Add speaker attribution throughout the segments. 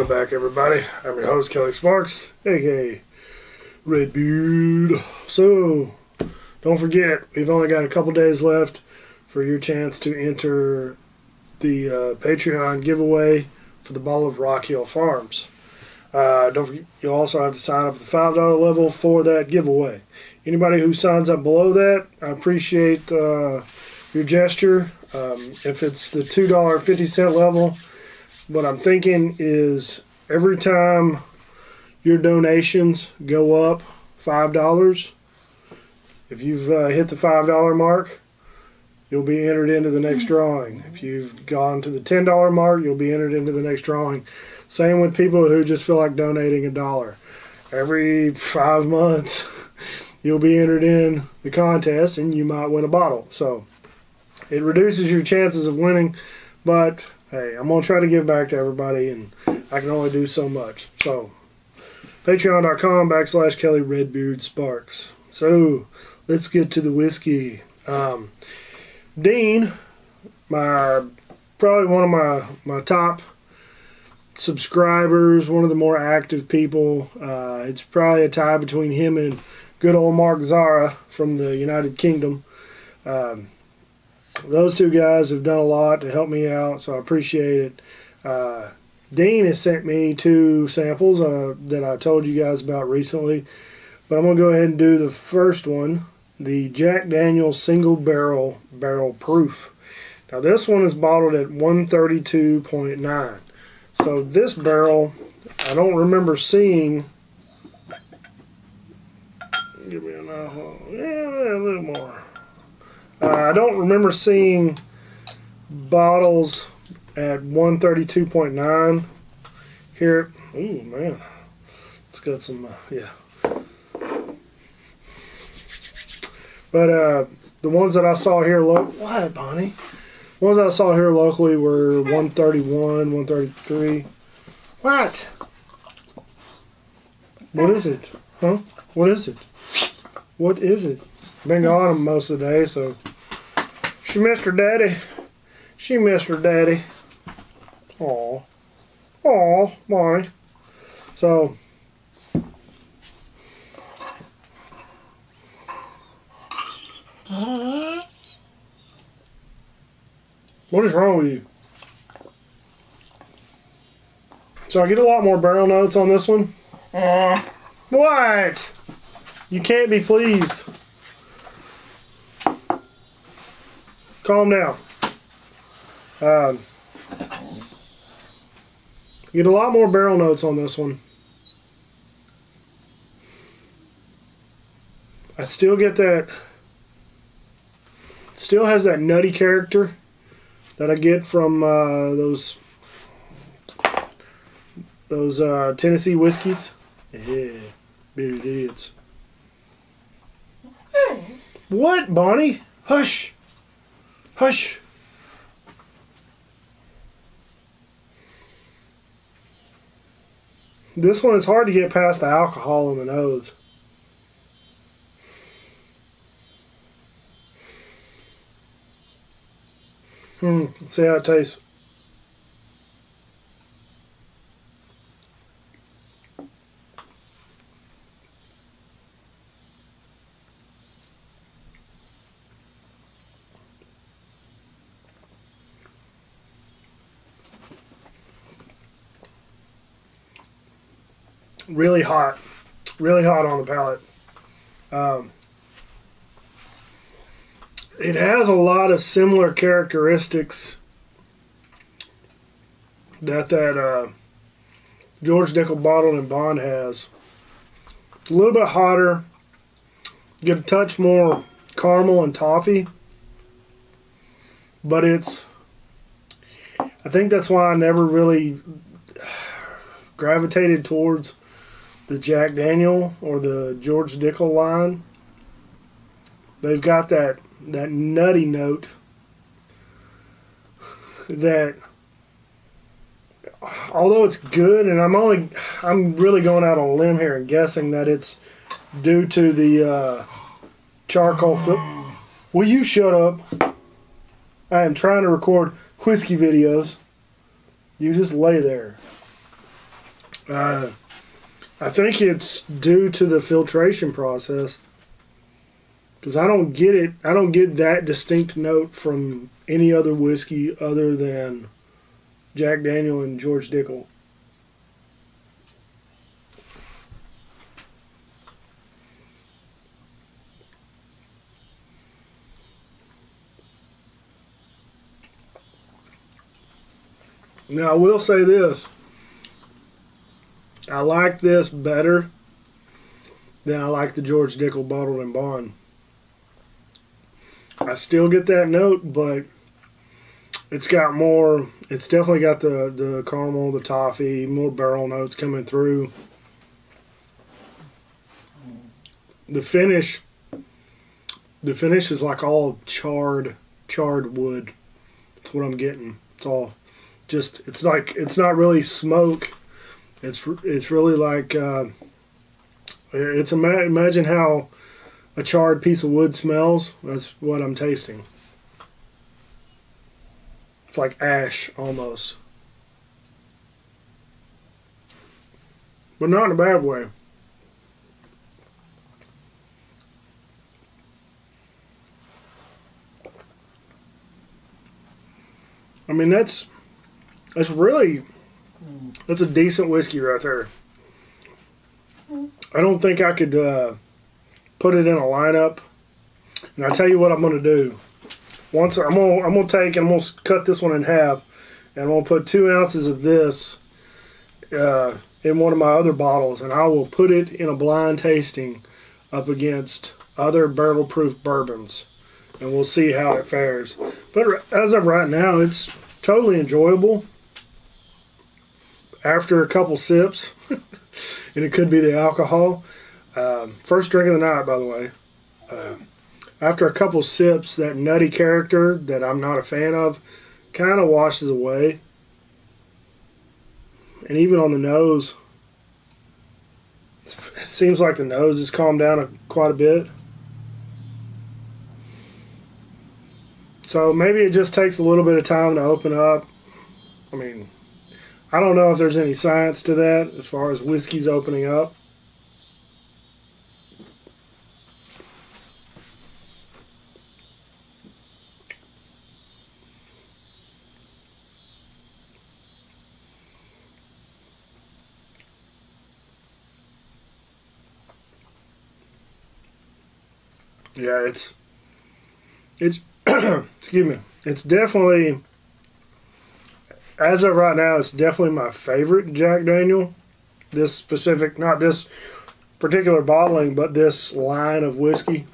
Speaker 1: back, everybody. I'm your host, Kelly Sparks, aka Redbeard. So, don't forget, we've only got a couple days left for your chance to enter the Patreon giveaway for the bottle of Rock Hill Farms. Don't forget, you also have to sign up at the $5 level for that giveaway. Anybody who signs up below that, I appreciate your gesture. If it's the $2.50 level, what I'm thinking is every time your donations go up $5, if you've hit the $5 mark, you'll be entered into the next drawing. If you've gone to the $10 mark, you'll be entered into the next drawing. Same with people who just feel like donating $1. Every 5 months, you'll be entered in the contest and you might win a bottle. So it reduces your chances of winning, but hey, I'm going to try to give back to everybody, and I can only do so much. So, patreon.com/Kelly Redbeard Sparks. So, let's get to the whiskey. Dean, probably one of my top subscribers, one of the more active people. It's probably a tie between him and good old Mark Zara from the United Kingdom. Those two guys have done a lot to help me out, so I appreciate it. Dean has sent me 2 samples that I told you guys about recently, but I'm going to go ahead and do the first one, the Jack Daniel's Single Barrel Proof. Now this one is bottled at 132.9. So this barrel, I don't remember seeing. Give me another, yeah, a little more. I don't remember seeing bottles at 132.9 here. Ooh, man. It's got some, yeah. But the ones that I saw here, what, Bonnie? The ones that I saw here locally were 131, 133. What? What is it? Huh? What is it? What is it? Been gone most of the day, so she missed her daddy. She missed her daddy. Aw. Aw, Bonnie. So, what is wrong with you? So I get a lot more barrel notes on this one. What? You can't be pleased. Calm down. Get a lot more barrel notes on this one. I still get that. Still has that nutty character that I get from those Tennessee whiskeys. Yeah, big idiots. What, Bonnie? Hush. Hush. This one is hard to get past the alcohol in the nose. Let's see how it tastes. Really hot on the palate. It has a lot of similar characteristics that George Dickel Bottled in Bond has. A little bit hotter, get a touch more caramel and toffee, but I think that's why I never really gravitated towards the Jack Daniel or the George Dickel line. They've got that nutty note that, although it's good, and I'm really going out on a limb here and guessing that it's due to the charcoal flip. Will you shut up? I am trying to record whiskey videos. You just lay there. I think it's due to the filtration process. Because I don't get it. I don't get that distinct note from any other whiskey other than Jack Daniel and George Dickel. Now, I will say this. I like this better than I like the George Dickel Bottled in Bond. I still get that note, but it's got more, it's definitely got the caramel, the toffee, more barrel notes coming through. The finish is like all charred wood. That's what I'm getting. It's all just, it's like, it's not really smoke. It's really like, imagine how a charred piece of wood smells. That's what I'm tasting. It's like ash almost, but not in a bad way. I mean, that's really, that's a decent whiskey right there. I don't think I could put it in a lineup. And I tell you what I'm going to do. Once I'm gonna take and I'm gonna cut this one in half, and I'm gonna put 2 ounces of this in one of my other bottles, and I will put it in a blind tasting up against other barrel proof bourbons, and we'll see how it fares. But as of right now, it's totally enjoyable. After a couple sips, and it could be the alcohol. First drink of the night, by the way. After a couple sips, that nutty character that I'm not a fan of kind of washes away. And even on the nose, it seems like the nose has calmed down quite a bit. So maybe it just takes a little bit of time to open up. I mean, I don't know if there's any science to that as far as whiskeys opening up. Yeah, it's excuse me. It's definitely, as of right now, it's definitely my favorite Jack Daniel. This specific, not this particular bottling, but this line of whiskey.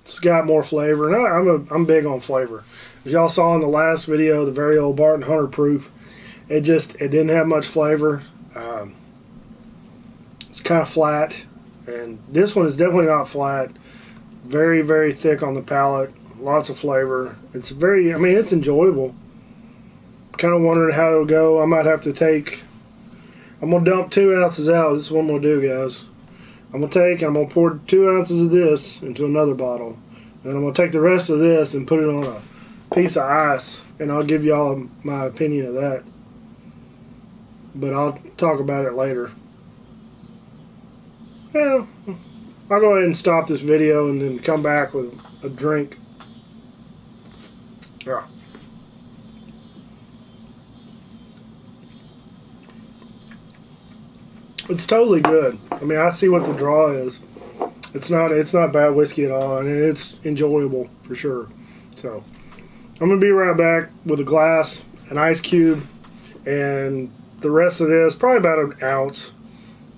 Speaker 1: It's got more flavor, and I'm big on flavor. As y'all saw in the last video, the very old Barton Hunter proof, it didn't have much flavor. It's kind of flat. And this one is definitely not flat. Very, very thick on the palate. Lots of flavor. It's very, I mean, it's enjoyable. Kind of wondering how it'll go. I might have to take, I'm going to dump 2 ounces out. This is what I'm going to do, guys. I'm going to take and I'm going to pour 2 ounces of this into another bottle. And I'm going to take the rest of this and put it on a piece of ice. And I'll give y'all my opinion of that. But I'll talk about it later. Yeah, I'll go ahead and stop this video and then come back with a drink. Yeah. It's totally good. I mean, I see what the draw is. It's not bad whiskey at all, and it's enjoyable for sure. So, I'm gonna be right back with a glass, an ice cube, and the rest of this, probably about an ounce.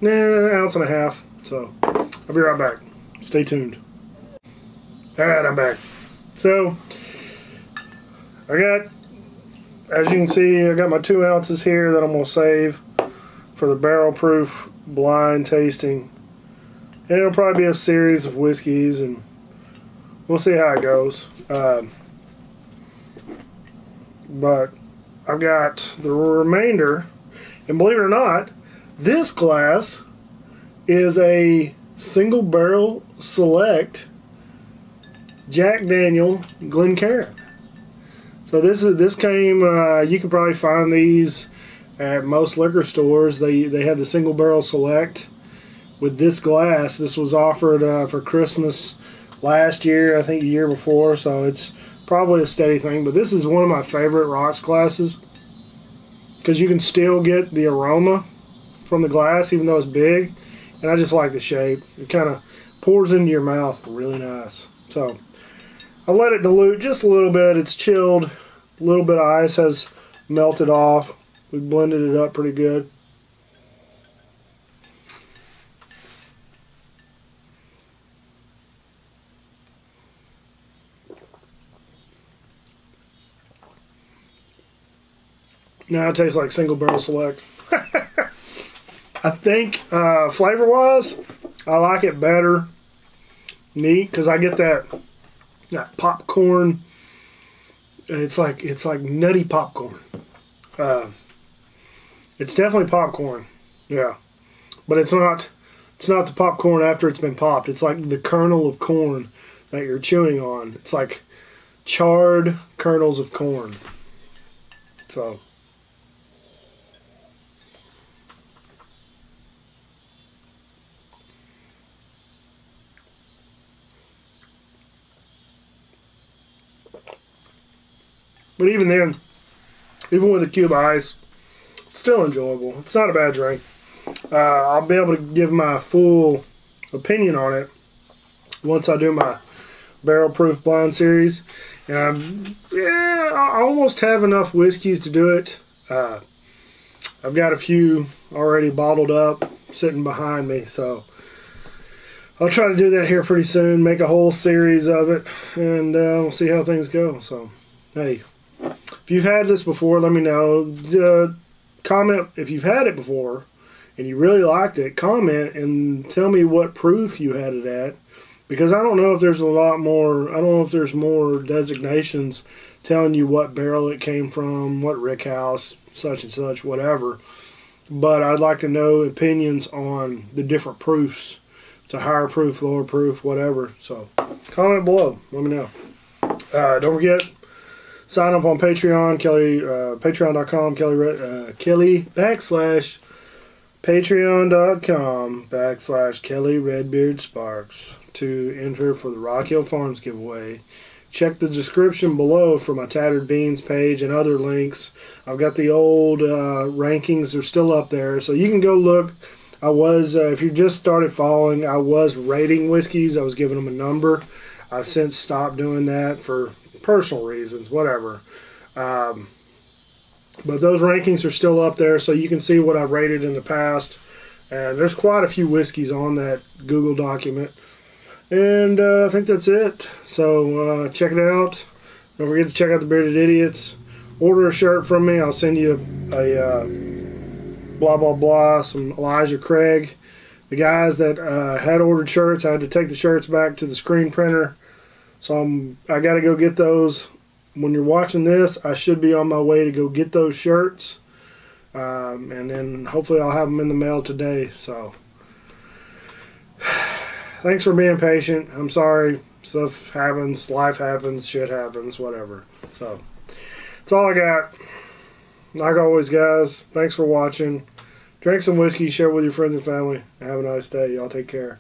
Speaker 1: An ounce and a half. So, I'll be right back. Stay tuned. Alright, I'm back. So, I got, as you can see, I got my 2 ounces here that I'm going to save for the barrel proof blind tasting. And it'll probably be a series of whiskeys, and we'll see how it goes. But I've got the remainder, and believe it or not, this glass is a single barrel select Jack Daniel Glencairn. So this came, you can probably find these at most liquor stores. They have the single barrel select with this glass. This was offered for Christmas last year, I think the year before, so it's probably a steady thing. But this is one of my favorite rocks glasses because you can still get the aroma from the glass even though it's big, and I just like the shape. It kind of pours into your mouth really nice. So I let it dilute just a little bit. It's chilled. A little bit of ice has melted off. We blended it up pretty good. Now it tastes like single barrel select. I think flavor wise, I like it better neat because I get that popcorn. It's like nutty popcorn. It's definitely popcorn, yeah, but it's not the popcorn after it's been popped. It's like the kernel of corn that you're chewing on. It's like charred kernels of corn. So but even then, even with a cube of ice, it's still enjoyable. It's not a bad drink. I'll be able to give my full opinion on it once I do my barrel proof blind series. And I almost have enough whiskeys to do it. I've got a few already bottled up sitting behind me, so I'll try to do that here pretty soon. Make a whole series of it, and we'll see how things go. So, hey, if you've had this before, let me know. Comment if you've had it before and you really liked it. Comment and tell me what proof you had it at, because I don't know if there's a lot more. I don't know if there's more designations telling you what barrel it came from, what rick house, such and such, whatever. But I'd like to know opinions on the different proofs. It's a higher proof, lower proof, whatever. So comment below. Let me know. Don't forget, sign up on Patreon, patreon.com, patreon.com/Kelly Redbeard Sparks to enter for the Rock Hill Farms giveaway. Check the description below for my Tattered Beans page and other links. I've got the old rankings. They're still up there, so you can go look. I was, if you just started following, I was rating whiskeys. I was giving them a number. I've since stopped doing that for personal reasons, whatever. But those rankings are still up there, so you can see what I've rated in the past. And there's quite a few whiskeys on that Google document. And I think that's it. So check it out. Don't forget to check out the Bearded Idiots. Order a shirt from me. I'll send you a blah blah blah, some Elijah Craig. The guys that had ordered shirts, I had to take the shirts back to the screen printer. So I got to go get those. When you're watching this, I should be on my way to go get those shirts. And then hopefully I'll have them in the mail today. So thanks for being patient. I'm sorry. Stuff happens. Life happens. Shit happens. Whatever. So that's all I got. Like always, guys, thanks for watching. Drink some whiskey. Share with your friends and family. Have a nice day. Y'all take care.